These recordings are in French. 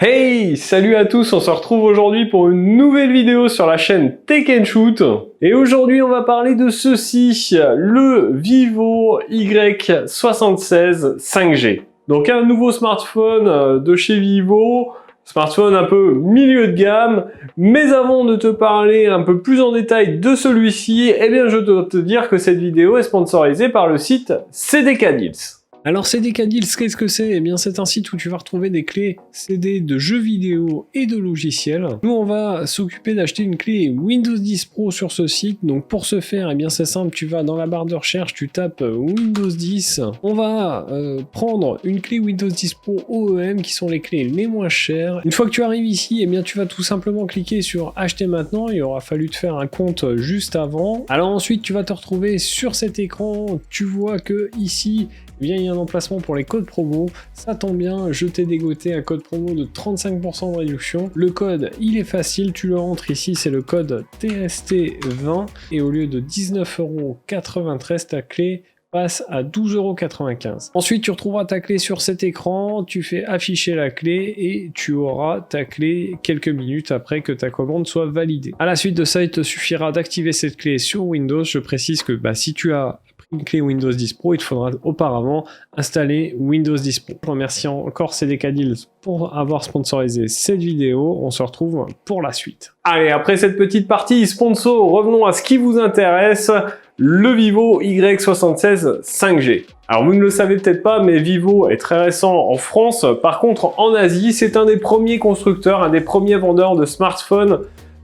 Hey, salut à tous, on se retrouve aujourd'hui pour une nouvelle vidéo sur la chaîne Tech & Shoot. Et aujourd'hui, on va parler de ceci, le Vivo Y76 5G. Donc un nouveau smartphone de chez Vivo, smartphone un peu milieu de gamme. Mais avant de te parler un peu plus en détail de celui-ci, eh bien je dois te dire que cette vidéo est sponsorisée par le site CDK Deals. Alors CDK Deals, qu'est-ce que c'est? Eh bien c'est un site où tu vas retrouver des clés CD de jeux vidéo et de logiciels. Nous on va s'occuper d'acheter une clé Windows 10 Pro sur ce site. Donc pour ce faire, eh bien c'est simple, tu vas dans la barre de recherche, tu tapes Windows 10. On va prendre une clé Windows 10 Pro OEM qui sont les clés les moins chères. Une fois que tu arrives ici, eh bien tu vas tout simplement cliquer sur acheter maintenant. Il aura fallu te faire un compte juste avant. Alors ensuite tu vas te retrouver sur cet écran, tu vois que ici eh bien, il y a un emplacement pour les codes promo. Ça tombe bien, je t'ai dégoté un code promo de 35% de réduction. Le code, il est facile, tu le rentres ici, c'est le code TST20 et au lieu de 19,93 €, ta clé passe à 12,95 €. Ensuite, tu retrouveras ta clé sur cet écran, tu fais afficher la clé et tu auras ta clé quelques minutes après que ta commande soit validée. À la suite de ça, il te suffira d'activer cette clé sur Windows. Je précise que si tu as une clé Windows 10 Pro, il te faudra auparavant installer Windows 10 Pro. Je remercie encore CDK Deals pour avoir sponsorisé cette vidéo. On se retrouve pour la suite. Allez, après cette petite partie sponsor, revenons à ce qui vous intéresse, le Vivo Y76 5G. Alors vous ne le savez peut-être pas, mais Vivo est très récent en France. Par contre, en Asie, c'est un des premiers constructeurs, un des premiers vendeurs de smartphones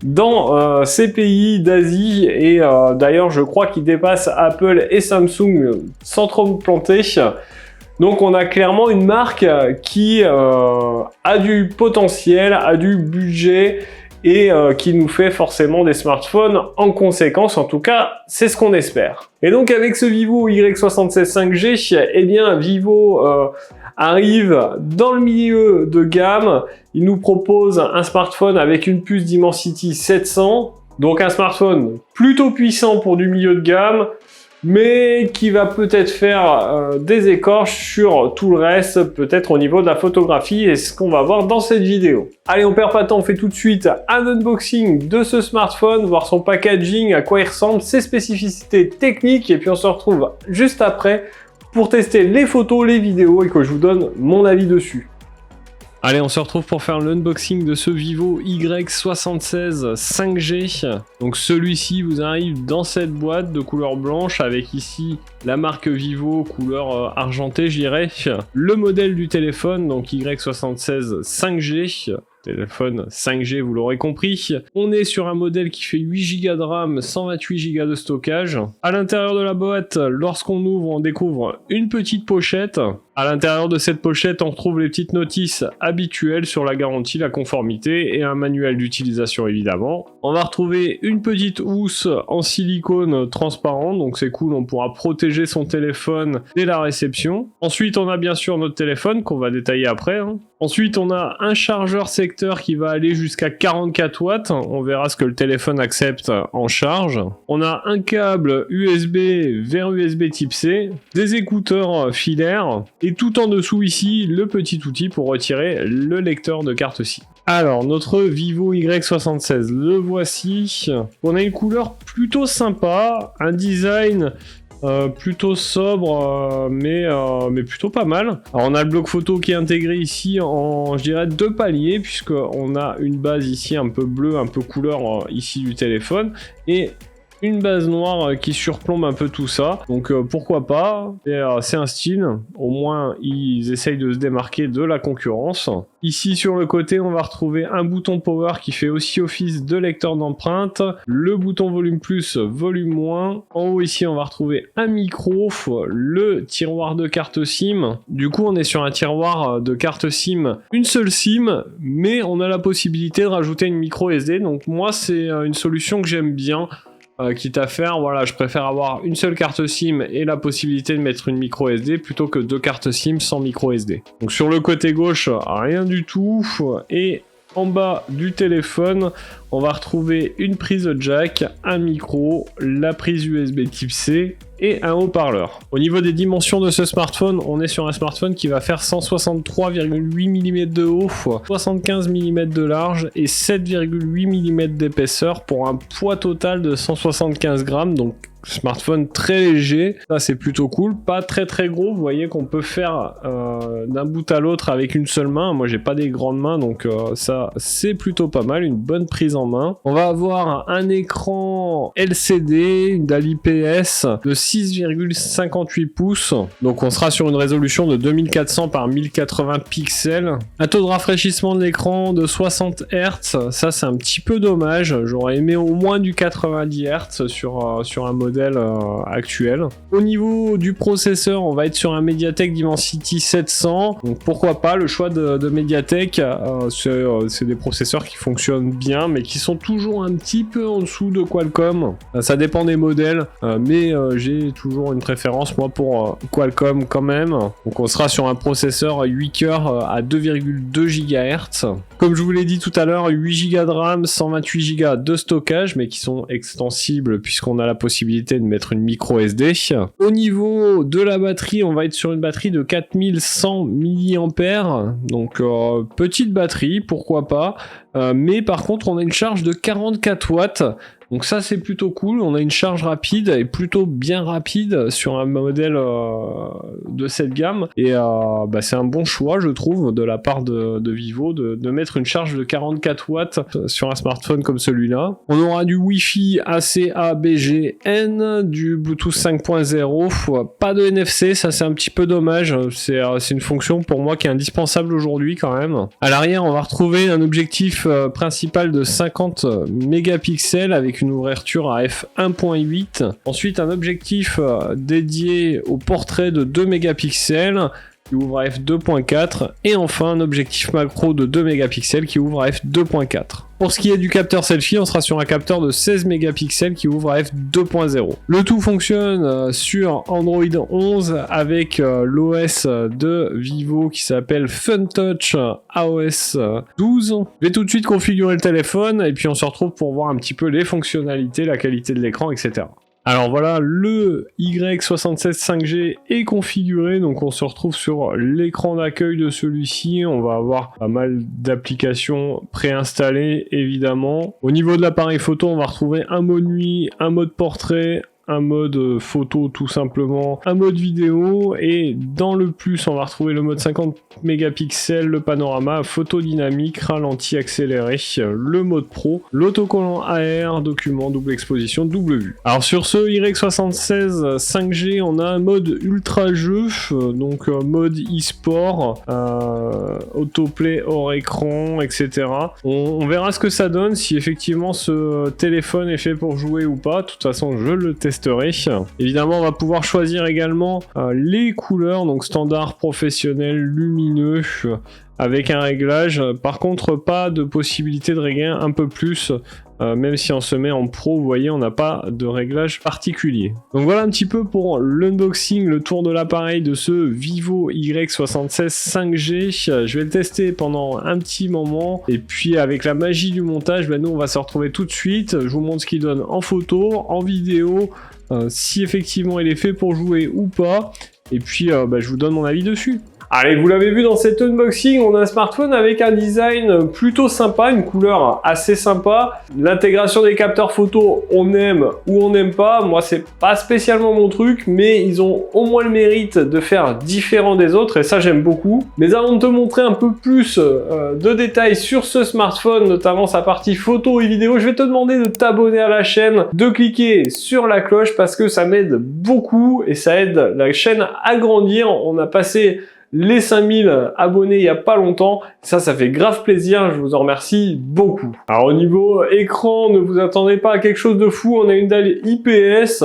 dans ces pays d'Asie et d'ailleurs je crois qu'il dépasse Apple et Samsung sans trop me planter. Donc on a clairement une marque qui a du potentiel, a du budget et qui nous fait forcément des smartphones en conséquence. En tout cas, c'est ce qu'on espère. Et donc avec ce Vivo Y76 5G, eh bien Vivo arrive dans le milieu de gamme. Il nous propose un smartphone avec une puce Dimensity 700, donc un smartphone plutôt puissant pour du milieu de gamme, mais qui va peut-être faire des écorches sur tout le reste, peut-être au niveau de la photographie, et ce qu'on va voir dans cette vidéo. Allez, on perd pas de temps, on fait tout de suite un unboxing de ce smartphone, voir son packaging, à quoi il ressemble, ses spécificités techniques, et puis on se retrouve juste après pour tester les photos, les vidéos et que je vous donne mon avis dessus. Allez, on se retrouve pour faire l'unboxing de ce Vivo Y76 5G. Donc celui-ci vous arrive dans cette boîte de couleur blanche avec ici la marque Vivo, couleur argentée je dirais. Le modèle du téléphone, donc Y76 5G. Téléphone 5G, vous l'aurez compris. On est sur un modèle qui fait 8 Go de RAM, 128 Go de stockage. À l'intérieur de la boîte, lorsqu'on ouvre, on découvre une petite pochette. À l'intérieur de cette pochette, on retrouve les petites notices habituelles sur la garantie, la conformité et un manuel d'utilisation évidemment. On va retrouver une petite housse en silicone transparent, donc c'est cool, on pourra protéger son téléphone dès la réception. Ensuite, on a bien sûr notre téléphone qu'on va détailler après. Ensuite, on a un chargeur secteur qui va aller jusqu'à 44 watts. On verra ce que le téléphone accepte en charge. On a un câble USB vers USB type C, des écouteurs filaires, et tout en dessous ici, le petit outil pour retirer le lecteur de carte SIM. Alors, notre Vivo Y76, le voici. On a une couleur plutôt sympa, un design plutôt sobre, mais plutôt pas mal. Alors on a le bloc photo qui est intégré ici en, je dirais, 2 paliers, puisqu'on a une base ici un peu bleue, un peu couleur ici du téléphone, et une base noire qui surplombe un peu tout ça, donc pourquoi pas, c'est un style, au moins ils essayent de se démarquer de la concurrence. Ici sur le côté on va retrouver un bouton power qui fait aussi office de lecteur d'empreinte, le bouton volume plus, volume moins, en haut ici on va retrouver un micro, le tiroir de carte SIM, du coup on est sur un tiroir de carte SIM, une seule SIM, mais on a la possibilité de rajouter une micro SD, donc moi c'est une solution que j'aime bien. Quitte à faire, voilà, je préfère avoir une seule carte SIM et la possibilité de mettre une micro SD plutôt que 2 cartes SIM sans micro SD. Donc sur le côté gauche, rien du tout. Et en bas du téléphone, on va retrouver une prise jack, un micro, la prise USB type C et un haut-parleur. Au niveau des dimensions de ce smartphone, on est sur un smartphone qui va faire 163,8 mm de haut, 75 mm de large et 7,8 mm d'épaisseur pour un poids total de 175 grammes, donc smartphone très léger, ça c'est plutôt cool, pas très gros, vous voyez qu'on peut faire d'un bout à l'autre avec une seule main, moi j'ai pas des grandes mains donc ça c'est plutôt pas mal, une bonne prise en main. On va avoir un écran LCD, une dalle IPS de 6,58 pouces, donc on sera sur une résolution de 2400 par 1080 pixels, un taux de rafraîchissement de l'écran de 60 Hz, ça c'est un petit peu dommage, j'aurais aimé au moins du 90 Hz sur un modèle actuel. Au niveau du processeur, on va être sur un MediaTek Dimensity 700, donc pourquoi pas, le choix de MediaTek, c'est des processeurs qui fonctionnent bien, mais qui sont toujours un petit peu en dessous de Qualcomm, ça dépend des modèles, mais j'ai toujours une préférence moi pour Qualcomm quand même, donc on sera sur un processeur 8 cœurs à 2,2 GHz. Comme je vous l'ai dit tout à l'heure, 8 Go de RAM, 128 Go de stockage, mais qui sont extensibles puisqu'on a la possibilité de mettre une micro SD. Au niveau de la batterie, on va être sur une batterie de 4100 mAh, donc petite batterie, pourquoi pas, mais par contre on a une charge de 44 watts. Donc ça c'est plutôt cool, on a une charge rapide et plutôt bien rapide sur un modèle de cette gamme et c'est un bon choix je trouve de la part de Vivo de mettre une charge de 44 watts sur un smartphone comme celui-là. On aura du Wi-Fi ACA-BGN, du Bluetooth 5.0, pas de NFC, ça c'est un petit peu dommage, c'est une fonction pour moi qui est indispensable aujourd'hui quand même. À l'arrière on va retrouver un objectif principal de 50 mégapixels avec une ouverture à f1.8. Ensuite, un objectif dédié au portrait de 2 mégapixels qui ouvre à f2.4 et enfin un objectif macro de 2 mégapixels qui ouvre à f2.4. Pour ce qui est du capteur selfie, on sera sur un capteur de 16 mégapixels qui ouvre à f2.0. Le tout fonctionne sur Android 11 avec l'OS de Vivo qui s'appelle FunTouch AOS 12. Je vais tout de suite configurer le téléphone et puis on se retrouve pour voir un petit peu les fonctionnalités, la qualité de l'écran, etc. Alors voilà, le Y76 5G est configuré, donc on se retrouve sur l'écran d'accueil de celui-ci, on va avoir pas mal d'applications préinstallées évidemment. Au niveau de l'appareil photo, on va retrouver un mode nuit, un mode portrait, un mode photo tout simplement, un mode vidéo et dans le plus on va retrouver le mode 50 mégapixels, le panorama, photo dynamique, ralenti accéléré, le mode pro, l'autocollant AR, document, double exposition, double vue. Alors sur ce Y76 5G on a un mode ultra jeu, donc mode e-sport, autoplay hors écran, etc. On verra ce que ça donne, si effectivement ce téléphone est fait pour jouer ou pas, de toute façon je le testerai. Évidemment, on va pouvoir choisir également les couleurs, donc standard, professionnel, lumineux, avec un réglage. Par contre, pas de possibilité de régler un peu plus, même si on se met en pro, vous voyez, on n'a pas de réglage particulier. Donc voilà un petit peu pour l'unboxing, le tour de l'appareil de ce Vivo Y76 5G. Je vais le tester pendant un petit moment, et puis avec la magie du montage, nous on va se retrouver tout de suite. Je vous montre ce qu'il donne en photo, en vidéo, si effectivement il est fait pour jouer ou pas, et puis je vous donne mon avis dessus. Allez, vous l'avez vu dans cet unboxing, on a un smartphone avec un design plutôt sympa, une couleur assez sympa. L'intégration des capteurs photo, on aime ou on n'aime pas. Moi, c'est pas spécialement mon truc, mais ils ont au moins le mérite de faire différent des autres, et ça, j'aime beaucoup. Mais avant de te montrer un peu plus de détails sur ce smartphone, notamment sa partie photo et vidéo, je vais te demander de t'abonner à la chaîne, de cliquer sur la cloche, parce que ça m'aide beaucoup, et ça aide la chaîne à grandir. On a passé les 5000 abonnés il y a pas longtemps, ça fait grave plaisir, je vous en remercie beaucoup. Alors au niveau écran, ne vous attendez pas à quelque chose de fou, on a une dalle IPS,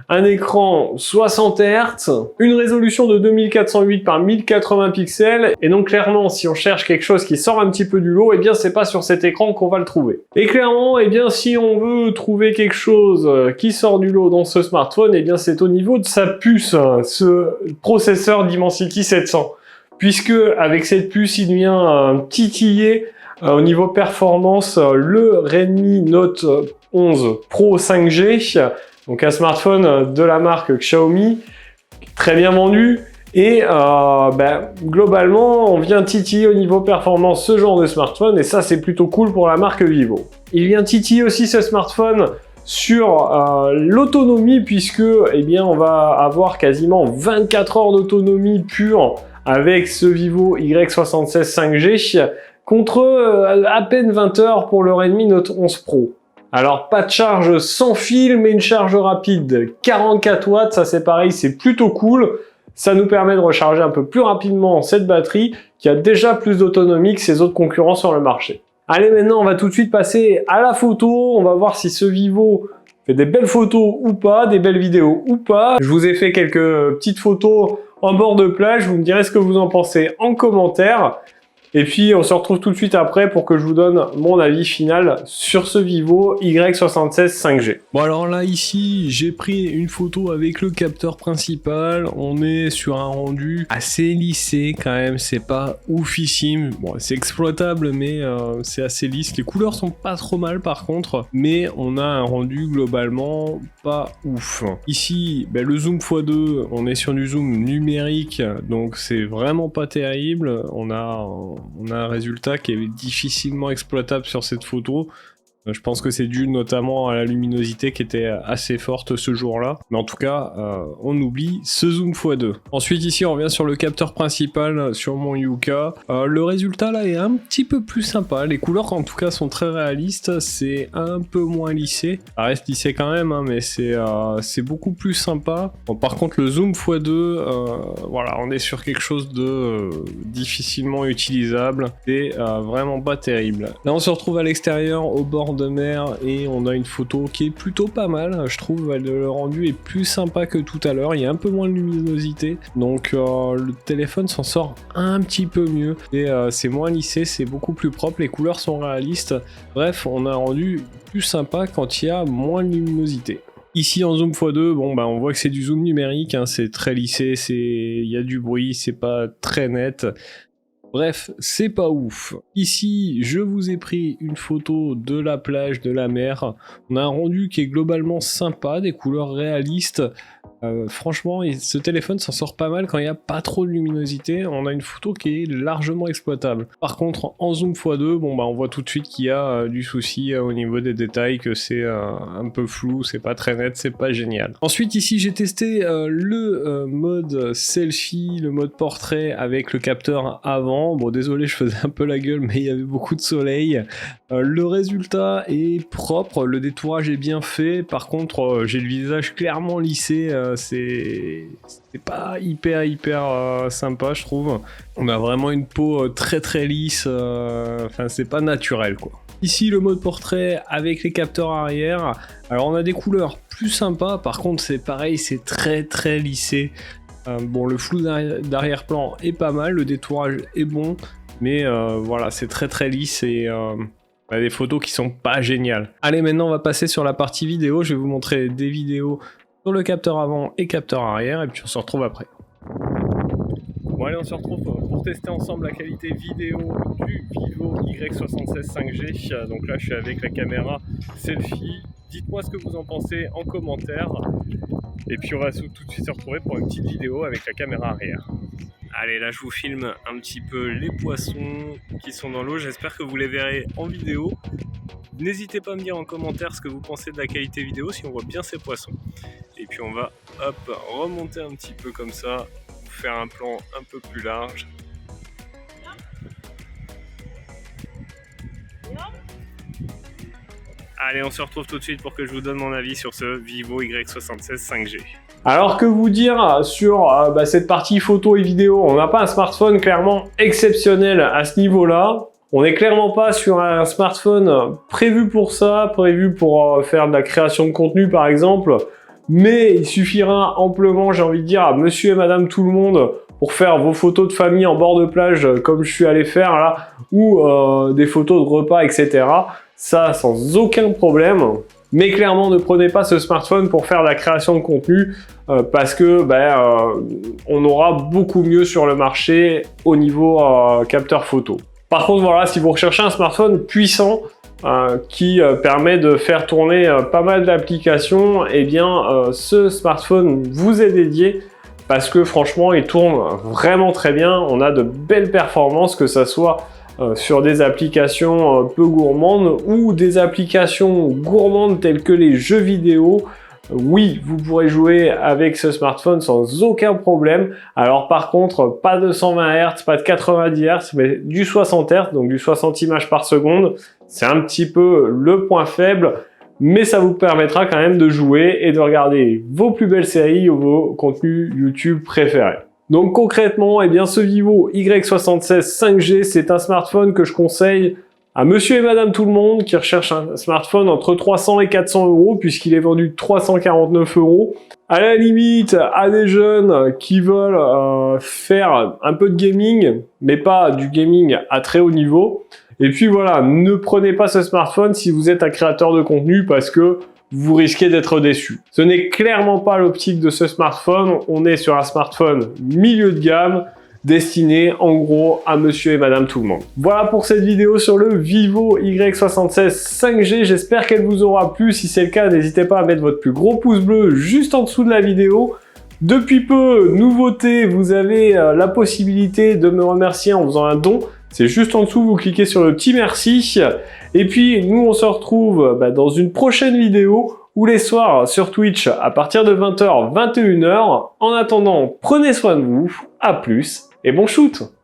un écran 60 Hz, une résolution de 2408 par 1080 pixels, et donc clairement si on cherche quelque chose qui sort un petit peu du lot, eh bien c'est pas sur cet écran qu'on va le trouver. Et clairement, eh bien si on veut trouver quelque chose qui sort du lot dans ce smartphone, eh bien c'est au niveau de sa puce, ce processeur Dimensity 700. Puisque avec cette puce, il vient titiller Au niveau performance, le Redmi Note 11 Pro 5G, donc un smartphone de la marque Xiaomi, très bien vendu. Et globalement, on vient titiller au niveau performance ce genre de smartphone, et ça c'est plutôt cool pour la marque Vivo. Il vient titiller aussi ce smartphone sur l'autonomie, puisque on va avoir quasiment 24 heures d'autonomie pure avec ce Vivo Y76 5G, contre à peine 20 heures pour le Redmi Note 11 Pro. Alors pas de charge sans fil, mais une charge rapide 44 watts, ça c'est pareil, c'est plutôt cool. Ça nous permet de recharger un peu plus rapidement cette batterie qui a déjà plus d'autonomie que ses autres concurrents sur le marché. Allez, maintenant on va tout de suite passer à la photo. On va voir si ce Vivo fait des belles photos ou pas, des belles vidéos ou pas. Je vous ai fait quelques petites photos en bord de plage. Vous me direz ce que vous en pensez en commentaire. Et puis on se retrouve tout de suite après pour que je vous donne mon avis final sur ce Vivo Y76 5G. Bon, alors là ici j'ai pris une photo avec le capteur principal. On est sur un rendu assez lissé quand même, c'est pas oufissime. Bon, c'est exploitable mais c'est assez lisse. Les couleurs sont pas trop mal par contre, mais on a un rendu globalement pas ouf. Ici le zoom x2, on est sur du zoom numérique, donc c'est vraiment pas terrible. On a un résultat qui est difficilement exploitable sur cette photo. Je pense que c'est dû notamment à la luminosité qui était assez forte ce jour-là. Mais en tout cas, on oublie ce zoom x2. Ensuite, ici, on revient sur le capteur principal sur mon Yuka. Le résultat là est un petit peu plus sympa. Les couleurs, en tout cas, sont très réalistes. C'est un peu moins lissé. Ça reste lissé quand même, hein, mais c'est beaucoup plus sympa. Bon, par contre, le zoom x2, voilà, on est sur quelque chose de difficilement utilisable. C'est vraiment pas terrible. Là, on se retrouve à l'extérieur, au bord de mer, et on a une photo qui est plutôt pas mal. Je trouve le rendu est plus sympa que tout à l'heure. Il y a un peu moins de luminosité, donc le téléphone s'en sort un petit peu mieux, et c'est moins lissé, c'est beaucoup plus propre, les couleurs sont réalistes. Bref, on a un rendu plus sympa quand il y a moins de luminosité. Ici en zoom x2, on voit que c'est du zoom numérique, hein, c'est très lissé, il y a du bruit, c'est pas très net. Bref, c'est pas ouf. Ici, je vous ai pris une photo de la plage, de la mer. On a un rendu qui est globalement sympa, des couleurs réalistes. Franchement, ce téléphone s'en sort pas mal quand il n'y a pas trop de luminosité. On a une photo qui est largement exploitable. Par contre, en zoom x2, on voit tout de suite qu'il y a du souci au niveau des détails, que c'est un peu flou, c'est pas très net, c'est pas génial. Ensuite, ici, j'ai testé le mode selfie, le mode portrait avec le capteur avant. Bon, désolé, je faisais un peu la gueule, mais il y avait beaucoup de soleil. Le résultat est propre, le détourage est bien fait. Par contre, j'ai le visage clairement lissé. C'est pas hyper sympa, je trouve. On a vraiment une peau très lisse, enfin c'est pas naturel quoi. Ici le mode portrait avec les capteurs arrière. Alors on a des couleurs plus sympas, par contre c'est pareil, c'est très lissé. Le flou d'arrière-plan est pas mal, le détourage est bon, mais voilà, c'est très lisse et des photos qui sont pas géniales. Allez, maintenant on va passer sur la partie vidéo. Je vais vous montrer des vidéos sur le capteur avant et capteur arrière, et puis on se retrouve après. Bon allez, on se retrouve pour tester ensemble la qualité vidéo du Vivo Y76 5G. Donc là je suis avec la caméra selfie. Dites-moi ce que vous en pensez en commentaire. Et puis on va tout de suite se retrouver pour une petite vidéo avec la caméra arrière. Allez, là je vous filme un petit peu les poissons qui sont dans l'eau. J'espère que vous les verrez en vidéo. N'hésitez pas à me dire en commentaire ce que vous pensez de la qualité vidéo, si on voit bien ces poissons. Et puis on va remonter un petit peu comme ça, vous faire un plan un peu plus large. Allez, on se retrouve tout de suite pour que je vous donne mon avis sur ce Vivo Y76 5G. Alors que vous dire sur cette partie photo et vidéo, on n'a pas un smartphone clairement exceptionnel à ce niveau-là. On n'est clairement pas sur un smartphone prévu pour ça, prévu pour faire de la création de contenu par exemple, mais il suffira amplement, j'ai envie de dire, à monsieur et madame tout le monde pour faire vos photos de famille en bord de plage comme je suis allé faire là, ou des photos de repas, etc. Ça sans aucun problème. Mais clairement, ne prenez pas ce smartphone pour faire de la création de contenu parce que on aura beaucoup mieux sur le marché au niveau capteur photo. Par contre, voilà, si vous recherchez un smartphone puissant, qui permet de faire tourner pas mal d'applications, eh bien ce smartphone vous est dédié parce que franchement il tourne vraiment très bien. On a de belles performances, que ça soit sur des applications peu gourmandes ou des applications gourmandes telles que les jeux vidéo. Oui, vous pourrez jouer avec ce smartphone sans aucun problème. Alors par contre, pas de 120 Hz, pas de 90 Hz, mais du 60 Hz, donc du 60 images par seconde. C'est un petit peu le point faible, mais ça vous permettra quand même de jouer et de regarder vos plus belles séries ou vos contenus YouTube préférés. Donc concrètement, eh bien ce Vivo Y76 5G, c'est un smartphone que je conseille à monsieur et madame tout le monde qui recherche un smartphone entre 300 et 400 euros, puisqu'il est vendu 349 euros. À la limite, à des jeunes qui veulent faire un peu de gaming, mais pas du gaming à très haut niveau. Et puis voilà, ne prenez pas ce smartphone si vous êtes un créateur de contenu parce que vous risquez d'être déçu. Ce n'est clairement pas l'optique de ce smartphone. On est sur un smartphone milieu de gamme, destiné en gros à monsieur et madame tout le monde. Voilà pour cette vidéo sur le Vivo Y76 5G. J'espère qu'elle vous aura plu. Si c'est le cas, n'hésitez pas à mettre votre plus gros pouce bleu juste en dessous de la vidéo. Depuis peu, nouveauté, vous avez la possibilité de me remercier en faisant un don. C'est juste en dessous, vous cliquez sur le petit merci. Et puis, nous, on se retrouve dans une prochaine vidéo ou les soirs sur Twitch à partir de 20h, 21h. En attendant, prenez soin de vous. À plus et bon shoot!